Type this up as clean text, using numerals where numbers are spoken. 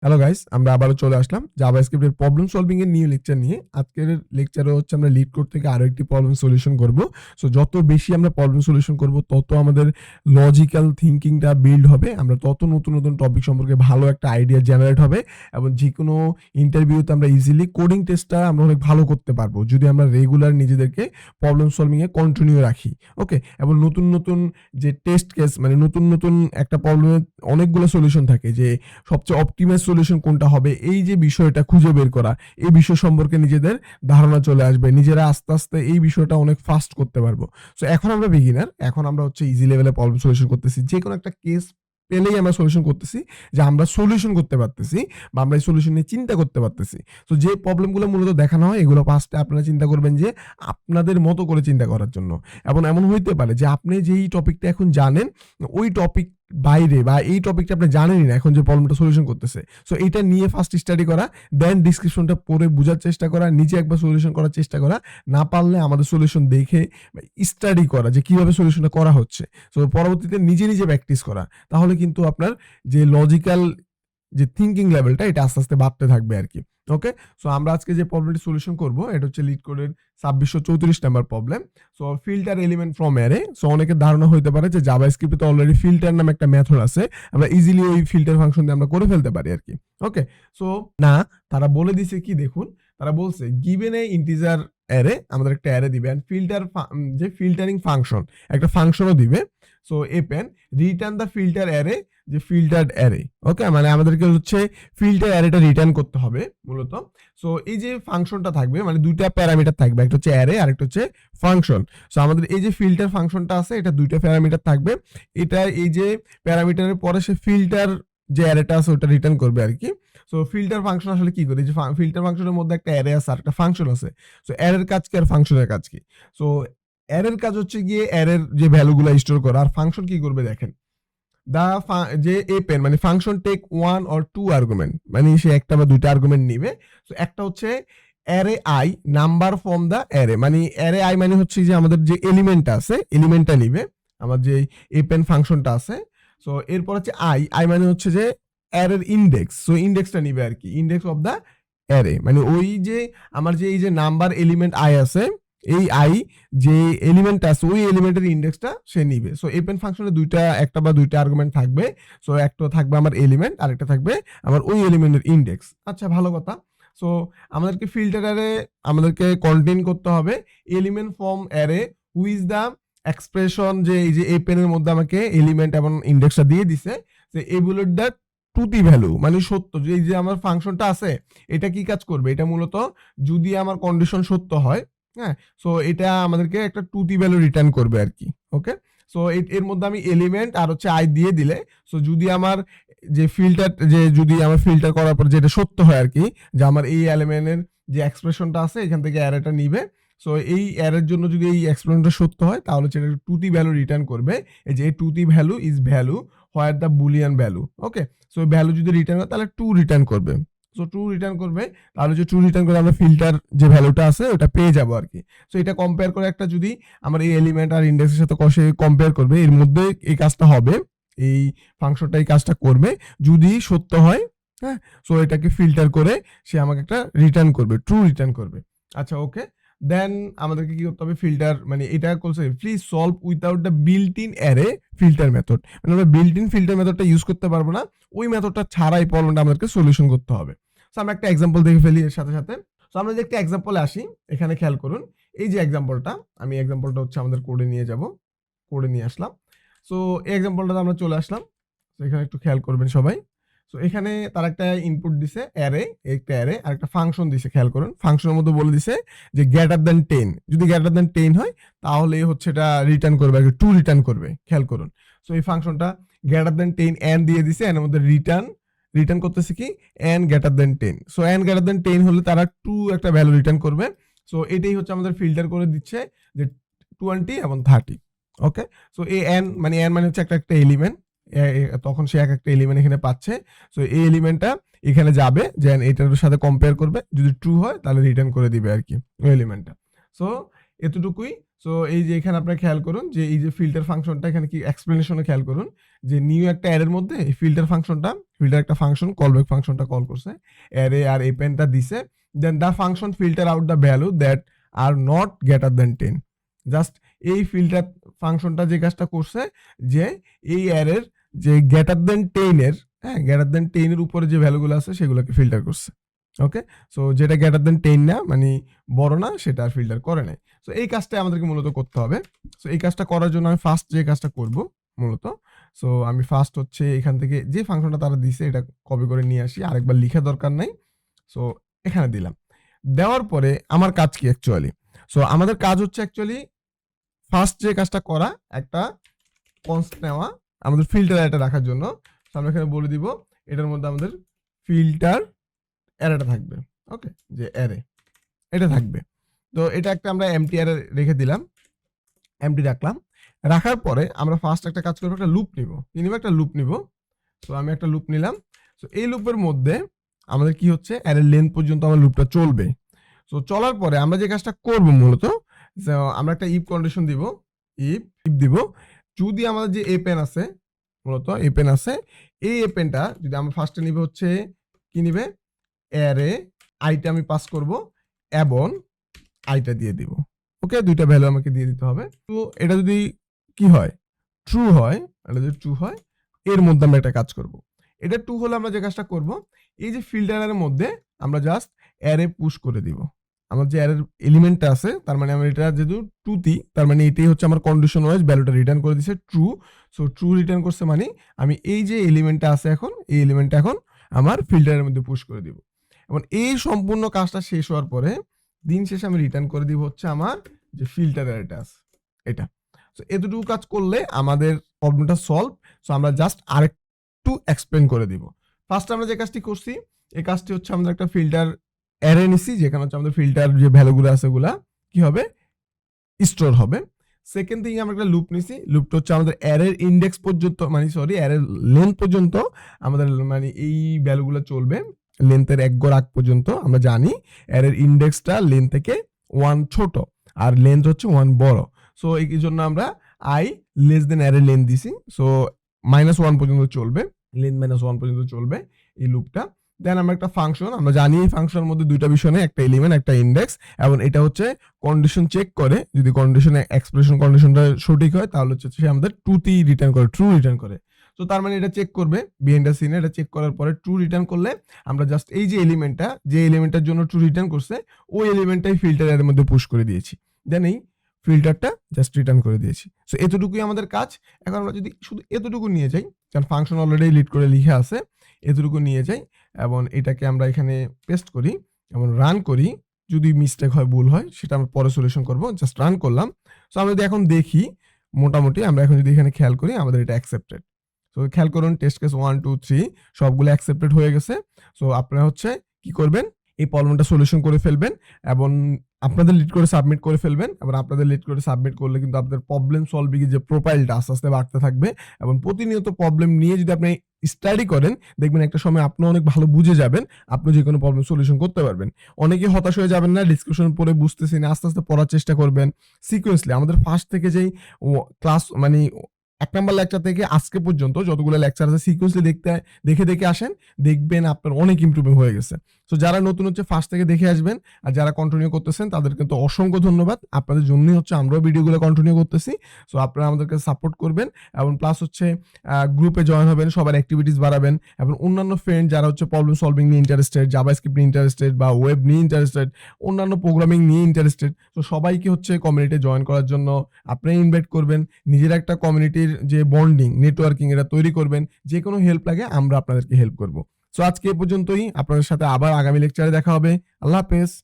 Hello guys, আমরা আবারও চলে আসলাম জাভাস্ক্রিপ্ট এর প্রবলেম সলভিং এর নিউ লেকচার নিয়ে। আজকের লেকচারে হচ্ছে আমরা লিড কোড থেকে আরো একটি প্রবলেম সলিউশন করব। সো যত বেশি আমরা প্রবলেম সলিউশন করব তত আমাদের লজিক্যাল থিংকিংটা বিল্ড হবে, আমরা তত নতুন নতুন টপিক সম্পর্কে ভালো একটা আইডিয়া জেনারেট হবে এবং যে কোনো ইন্টারভিউতে আমরা ইজিলি কোডিং টেস্টটা আমরা অনেক ভালো করতে পারবো যদি আমরা রেগুলার নিজেদেরকে প্রবলেম সলভিং এ কন্টিনিউ রাখি। ওকে, এবং নতুন নতুন যে টেস্ট কেস মানে নতুন নতুন একটা প্রবলেমের অনেকগুলো সলিউশন থাকে, যে সবচেয়ে অপটিমাইজ সলিউশন কোনটা হবে এই যে বিষয়টা খুঁজে বের করা, এই বিষয় সম্পর্কে নিজেদের ধারণা চলে আসবে, নিজেরা আস্তে আস্তে এই বিষয়টা অনেক ফাস্ট করতে পারবো। সো এখন আমরা বিগিনার, এখন আমরা হচ্ছে ইজি লেভেলে প্রবলেম সলিউশন করতেছি, যে কোনো একটা কেস পেলেই আমরা সলিউশন করতেছি, যে আমরা সলিউশন করতে পারতেছি বা আমরা এই সলিউশন নিয়ে চিন্তা করতে পারতেছি। তো যে প্রবলেমগুলো মূলত দেখানো হয় এগুলো ফার্স্টে আপনারা চিন্তা করবেন যে আপনাদের মতো করে চিন্তা করার জন্য। এবং এমন হইতে পারে যে আপনি যেই টপিকটা এখন জানেন ওই টপিক বাইরে বা এই টপিকটা আপনি জানেনই না এখন যে প্রবলেমটা সলিউশন করতেছে। সো এটা নিয়ে ফার্স্ট স্টাডি করা, দেন ডিসক্রিপশনটা পড়ে বোঝার চেষ্টা করা, নিজে একবার সলিউশন করার চেষ্টা করা, না পারলে আমাদের সলিউশন দেখে স্টাডি করা যে কিভাবে সলিউশনটা করা হচ্ছে। সো পরবর্তীতে নিজে নিজে প্র্যাকটিস করা, তাহলে কিন্তু আপনার যে লজিক্যাল যে থিঙ্কিং লেভেলটা এটা আস্তে আস্তে বাড়তে থাকবে আর কি। ওকে, সো আমরা আজকে যে প্রবলেমটি সলিউশন করব এটা হচ্ছে লিড কোডের 2634 number problem. So filter element from array. So অনেকের ধারণা হইতে পারে যে জাভাস্ক্রিপ্টে অলরেডি ফিল্টার নামে একটা মেথড আছে, আমরা ইজিলি ওই ফিল্টার ফাংশন দিয়ে আমরা করে ফেলতে পারি আর কি। ওকে, সো না, তারা বলে দিছে কি দেখুন, তারা বলছে গিভেন এ ইন্টিজার অ্যারে, আমাদের একটা অ্যারে দিবে এন্ড ফিল্টার যে ফিল্টারিং ফাংশন একটা ফাংশনও দিবে। So append return the filter array, যে ফিল্টার্ড অ্যারে। ওকে, মানে আমাদেরকে হচ্ছে ফিল্টার অ্যারেটা রিটার্ন করতে হবে মূলত। সো এই যে ফাংশনটা থাকবে মানে দুইটা প্যারামিটার থাকবে, একটা হচ্ছে অ্যারে আর একটা হচ্ছে ফাংশন। সো আমাদের এই যে ফিল্টার ফাংশনটা আছে এটা দুইটা প্যারামিটার থাকবে, এটা এই যে প্যারামিটারের পরে সে ফিল্টার যে অ্যারেটা আছে ওটা রিটার্ন করবে আর কি। সো ফিল্টার ফাংশন আসলে কি করে, যে ফিল্টার ফাংশনের মধ্যে একটা অ্যারে আছে আর একটা ফাংশন আছে। সো অ্যারের কাজ কি আর ফাংশনের কাজ কি? সো অ্যারের কাজ হচ্ছে গিয়ে অ্যারের যে ভ্যালুগুলো স্টোর করা, আর ফাংশন কি করবে দেখেন, যে এপেন মানে function take one or two argument, মানে সে একটা বা দুইটা আর্গুমেন্ট নিবে। সো একটা হচ্ছে array I number from the array, মানে অ্যারে আই মানে হচ্ছে যে আমাদের যে এলিমেন্টটা আছে এলিমেন্টটা নিবে আমার যে এপেন ফাংশনটা আছে। সো এরপর হচ্ছে আই, আই মানে হচ্ছে যে অ্যারের ইন্ডেক্স, সো ইন্ডেক্সটা নিবে আর কি, ইন্ডেক্স অফ দা অ্যারে, মানে ওই যে আমার যে এই যে নাম্বার এলিমেন্ট আই আছে এই আই যে এলিমেন্ট আছে ওই এলিমেন্টের ইন্ডেক্সটা সে নিবে। সো এপেন ফাংশনে একটা বা দুইটা আর্গুমেন্ট থাকবে। সো একটা থাকবে আমার এলিমেন্ট আর একটা থাকবে আমার ওই এলিমেন্টের ইন্ডেক্স। আচ্ছা, ভালো কথা। সো আমাদেরকে ফিল্টার অ্যারে আমাদেরকে কন্টেইন করতে হবে element from array whose the expression, যে এই যে এপেনের মধ্যে আমাকে এলিমেন্ট এবং ইন্ডেক্সটা দিয়ে দিছে, যে এগুলোর দ্য ট্রুথি ভ্যালু মানে সত্য, যে এই যে আমার ফাংশনটা আছে এটা কি কাজ করবে, এটা মূলত যদি আমার কন্ডিশন সত্য হয়, হ্যাঁ, সো এটা আমাদেরকে একটা ট্রুথি ভ্যালু রিটার্ন করবে আর কি। ওকে, সো এর মধ্যে আমি এলিমেন্ট আর হচ্ছে আই দিয়ে দিলে, সো যদি আমার যদি আমার ফিল্টার করার পর যেটা সত্য হয় আর কি, যে আমার এই এলিমেন্টের যে এক্সপ্রেশনটা আছে এখান থেকে অ্যারেটা নিবে। সো এই অ্যারের জন্য যদি এই এক্সপ্রেশনটা সত্য হয় তাহলে সেটা ট্রুথি ভ্যালু রিটার্ন করবে, এই যে truthy value is value where the boolean value. Okay, so value যদি রিটার্ন করে তাহলে ট্রু রিটার্ন করবে। সো ট্রু রিটার্ন করবে, তাহলে যে ট্রু রিটার্ন করে আমরা ফিল্টার যে ভ্যালুটা আছে ওটা পেয়ে যাবো আর কি। সো এটা কম্পেয়ার করে একটা যদি আমার এই এলিমেন্ট আর ইন্ডেক্সের সাথে কষে কম্পেয়ার করবে, এর মধ্যে এই কাজটা হবে, এই ফাংশনটা এই কাজটা করবে যদি সত্য হয়। হ্যাঁ, সো এটাকে ফিল্টার করে সে আমাকে একটা রিটার্ন করবে, ট্রু রিটার্ন করবে। আচ্ছা, ওকে, দেন আমাদেরকে কি করতে হবে, ফিল্টার মানে এটা বলছে please solve without the built in array filter method, মানে আমরা বিল্ট ইন ফিল্টার মেথডটা ইউজ করতে পারবো না, ওই মেথডটা ছাড়াই প্রবলেমটা আমাদেরকে সলিউশন করতে হবে। সো আমরা একটা এক্সাম্পল দেখে ফেলি এর সাথে সাথে। সো আমরা যে একটা এক্সাম্পলে আসি, এখানে খেয়াল করুন এই যে এক্সাম্পলটা, আমি এক্সাম্পলটা হচ্ছে আমাদের কোডে নিয়ে যাব, কোডে নিয়ে আসলাম। সো এই এক্সাম্পলটাতে আমরা চলে আসলাম। তো এখানে একটু খেয়াল করবেন সবাই। সো এখানে তার একটা ইনপুট দিছে অ্যারে, একটা অ্যারে আর একটা ফাংশন দিছে, খেয়াল করুন ফাংশনের মধ্যে বলে দিছে যে গ্রেটার দ্যান 10, যদি গ্রেটার দ্যান 10 হয় তাহলে হচ্ছে এটা রিটার্ন করবে, ট্রু রিটার্ন করবে, খেয়াল করুন। সো এই ফাংশনটা গ্রেটার দ্যান 10 এন্ড দিয়ে দিছে, এর মধ্যে রিটার্ন করতেছে কি N greater than 10। So N greater than 10 হলে তারা ট্রু একটা ভ্যালু রিটার্ন করবে। সো এটাই হচ্ছে আমাদের ফিল্টার করে দিচ্ছে যে 20 এবং 30। ওকে, সো এই এন মানে হচ্ছে একটা এলিমেন্ট, তখন সে একটা এলিমেন্ট এখানে পাচ্ছে। সো এই এলিমেন্টটা এখানে যাবে, যে এটার সাথে কম্পেয়ার করবে, যদি ট্রু হয় তাহলে রিটার্ন করে দিবে আর কি ওই এলিমেন্টটা। সো এতটুকুই। সো এই যে এখানে আপনারা খেয়াল করুন যে এই যে ফিল্টার ফাংশনটা এখানে কি এক্সপ্লেনেশনে খেয়াল করুন যে নিউ একটা অ্যারের মধ্যে এই ফিল্টার ফাংশনটা ফিল্টার একটা ফাংশন কলব্যাক ফাংশনটা কল করছে অ্যারে আর এপেনটা দিছে then the function filter out the value that are not greater than 10 just এই ফিল্টার ফাংশনটা যে কাজটা করছে যে এই অ্যারের যে গ্রেটার দেন 10 এর হ্যাঁ গ্রেটার দেন 10 এর উপরে যে ভ্যালুগুলো আছে সেগুলোকে ফিল্টার করছে ওকে সো যেটা গ্রেটার দেন 10 না মানে বড় না সেটা আর ফিল্টার করে নাই সো এই কাজটা আমাদেরকে মূলত করতে হবে সো এই কাজটা করার জন্য আমি ফার্স্ট যে কাজটা করব মূলত সো আমি ফার্স্ট হচ্ছে এখান থেকে যে ফাংশনটা তারা দিছে এটা কপি করে নিয়ে আসি আরেকবার লিখা দরকার নাই সো এখানে দিলাম দেওয়ার পরে আমার কাজ কি অ্যাকচুয়ালি সো আমাদের কাজ হচ্ছে অ্যাকচুয়ালি ফার্স্ট যে কাজটা করা একটা কনস্ট নেওয়া আমাদের ফিল্টার অ্যারেটা রাখার জন্য আমরা এখানে বলে দিব এটার মধ্যে আমাদের ফিল্টার অ্যারেটা থাকবে ওকে যে অ্যারে এটা থাকবে তো এটা একটা আমরা এমটি অ্যারে রেখে দিলাম এমটি রাখলাম রাখার পরে আমরা ফার্স্ট একটা কাজ করবো একটা লুপ নিব কি নিব একটা লুপ নিব তো আমি একটা লুপ নিলাম তো এই লুপের মধ্যে আমাদের কি হচ্ছে অ্যারের লেন্থ পর্যন্ত আমার লুপটা চলবে তো চলার পরে আমরা যে কাজটা করব মূলত আমরা একটা ইফ কন্ডিশন দিব ইফ দিব যদি আমাদের যে এপেন আছে মূলত এপেন আছে এই এপেনটা যদি আমরা ফার্স্টে নিবে হচ্ছে কি নিবে অ্যারে আইটা আমি পাস করব এবং আইটা দিয়ে দিব ওকে দুইটা ভ্যালু আমাকে দিয়ে দিতে হবে তো এটা যদি কি হয় ট্রু হয় এটা যদি ট্রু হয় এর মধ্যে আমরা একটা কাজ করব এটা ট্রু হলে আমরা যে কাজটা করব এই যে ফিল্টারের মধ্যে আমরা জাস্ট অ্যারে পুশ করে দিব আমার যে অ্যারের এলিমেন্টটা আছে তার মানে আমরা এটা যেহেতু ট্রুতি তার মানে এটাই হচ্ছে আমার কন্ডিশন ওয়াইজ ভ্যালুটা রিটার্ন করে দিছে ট্রু সো ট্রু রিটার্ন করছে মানে আমি এই যে এলিমেন্টটা আছে এখন এই এলিমেন্টটা এখন আমার ফিল্টারের মধ্যে পুশ করে দিব এবং এই সম্পূর্ণ কাজটা শেষ হওয়ার পরে দিন শেষে আমি রিটার্ন করে দিব হচ্ছে আমার যে ফিল্টার অ্যারেটা আছে এটা সো এতটুকু কাজ করলে আমাদের প্রবলেমটা সলভ সো আমরা জাস্ট আরেকটু এক্সপ্লেন করে দিব ফার্স্ট আমরা যে কাজটি করছি এই কাজটি হচ্ছে আমাদের একটা ফিল্টার অ্যারে নিছি যেখানে হচ্ছে আমাদের ফিল্টার যে ভ্যালুগুলো আছে ওগুলা কি হবে স্টোর হবে সেকেন্ড থিং আমরা একটা লুপ নিছি লুপটা হচ্ছে আমাদের অ্যারের ইন্ডেক্স পর্যন্ত মানে সরি অ্যারের লেন্থ পর্যন্ত আমাদের মানে এই ভ্যালুগুলো চলবে লেন্থের এক গড় আগ পর্যন্ত আমরা জানি অ্যারের ইন্ডেক্সটা লেন্থ থেকে 1 ছোট আর লেন্থ হচ্ছে 1 বড় সো এই জন্য আমরা I less than array length দিছি সো -1 পর্যন্ত চলবে লেন্থ -1 পর্যন্ত চলবে এই লুপটা দেন আমরা একটা ফাংশন আমরা জানি এই ফাংশনের মধ্যে দুইটা বিষয় নেই একটা এলিমেন্ট একটা ইন্ডেক্স এবং এটা হচ্ছে কন্ডিশন চেক করে যদি কন্ডিশনে এক্সপ্রেশন কন্ডিশনটা সঠিক হয় তাহলে হচ্ছে সে আমাদের ট্রুথই রিটার্ন করে ট্রু রিটার্ন করে তো তার মানে এটা চেক করবে বিহাইন্ড দ্য সিনে এটা চেক করার পরে ট্রু রিটার্ন করলে আমরা জাস্ট এই যে এলিমেন্টটার জন্য ট্রু রিটার্ন করছে ওই এলিমেন্টটাই ফিল্টারের মধ্যে পুশ করে দিয়েছি দেন এই ফিল্টারটা জাস্ট রিটার্ন করে দিয়েছি সো এতটুকুই আমাদের কাজ এখন আমরা যদি শুধু এতটুকু নিয়ে যাই কারণ ফাংশন অলরেডি লিড করে লিখে আছে এতটুকু নিয়ে যাই এবং এটাকে আমরা এখানে পেস্ট করি এবং রান করি যদি মিস্টেক হয় ভুল হয় সেটা আমরা পরে সলিউশন করব জাস্ট রান করলাম সো আমরা যদি এখন দেখি মোটামুটি আমরা এখন যদি এখানে খেয়াল করি আমাদের এটা অ্যাকসেপ্টেড সো খেয়াল করুন টেস্ট কেস 1 2 3 সবগুলো অ্যাকসেপ্টেড হয়ে গেছে সো আপনারা হচ্ছে কি করবেন এই প্রবলেমটা সলিউশন করে ফেলবেন এবং আপনাদের লিড করে সাবমিট করে ফেলবেন এবং আপনাদের লিড করে সাবমিট করলে কিন্তু আপনাদের প্রবলেম সলভিং এর যে প্রোফাইলটা আস্তে আস্তে বাড়তে থাকবে এবং প্রতিনিয়ত প্রবলেম নিয়ে যদি আপনি স্টাডি করেন দেখবেন একটা সময় আপনি অনেক ভালো বুঝে যাবেন আপনি যে কোনো প্রবলেম সলিউশন করতে পারবেন অনেকে হতাশ হয়ে যাবেন না ডিসক্রিপশন পড়ে বুঝতেছি না আস্তে আস্তে পড়ার চেষ্টা করবেন সিকোয়েন্সলি আমাদের ফার্স্ট থেকে যেই ক্লাস মানে 1 নাম্বার লেকচার থেকে আজকে পর্যন্ত যতগুলো লেকচার আছে সিকোয়েন্সলি দেখে আসেন দেখবেন আপনার অনেক ইমপ্রুভমেন্ট হয়ে গেছে সো যারা নতুন হচ্ছে ফার্স্ট থেকে দেখে আসবেন আর যারা কন্টিনিউ করতেছেন তাদের কিন্তু অসংখ্য ধন্যবাদ আপনাদের জন্যই হচ্ছে আমরাও ভিডিওগুলো কন্টিনিউ করতেছি সো আপনারা আমাদেরকে সাপোর্ট করবেন এবং প্লাস হচ্ছে গ্রুপে জয়েন হবেন সবার অ্যাক্টিভিটিস বাড়াবেন এবং অন্যান্য ফ্রেন্ড যারা হচ্ছে প্রবলেম সলভিং নিয়ে ইন্টারেস্টেড জাভাস্ক্রিপ্ট নিয়ে ইন্টারেস্টেড বা ওয়েব নিয়ে ইন্টারেস্টেড অন্যান্য প্রোগ্রামিং নিয়ে ইন্টারেস্টেড তো সবাইকে হচ্ছে কমিউনিটি জয়েন করার জন্য আপনি ইনভাইট করবেন নিজের একটা কমিউনিটির যে বন্ডিং নেটওয়ার্কিং এটা তৈরি করবেন যে কোনো হেল্প লাগে আমরা আপনাদেরকে হেল্প করব সো আজকে এ পর্যন্তই আপনাদের সাথে আবার আগামী লেকচারে দেখা হবে আল্লাহ হাফেজ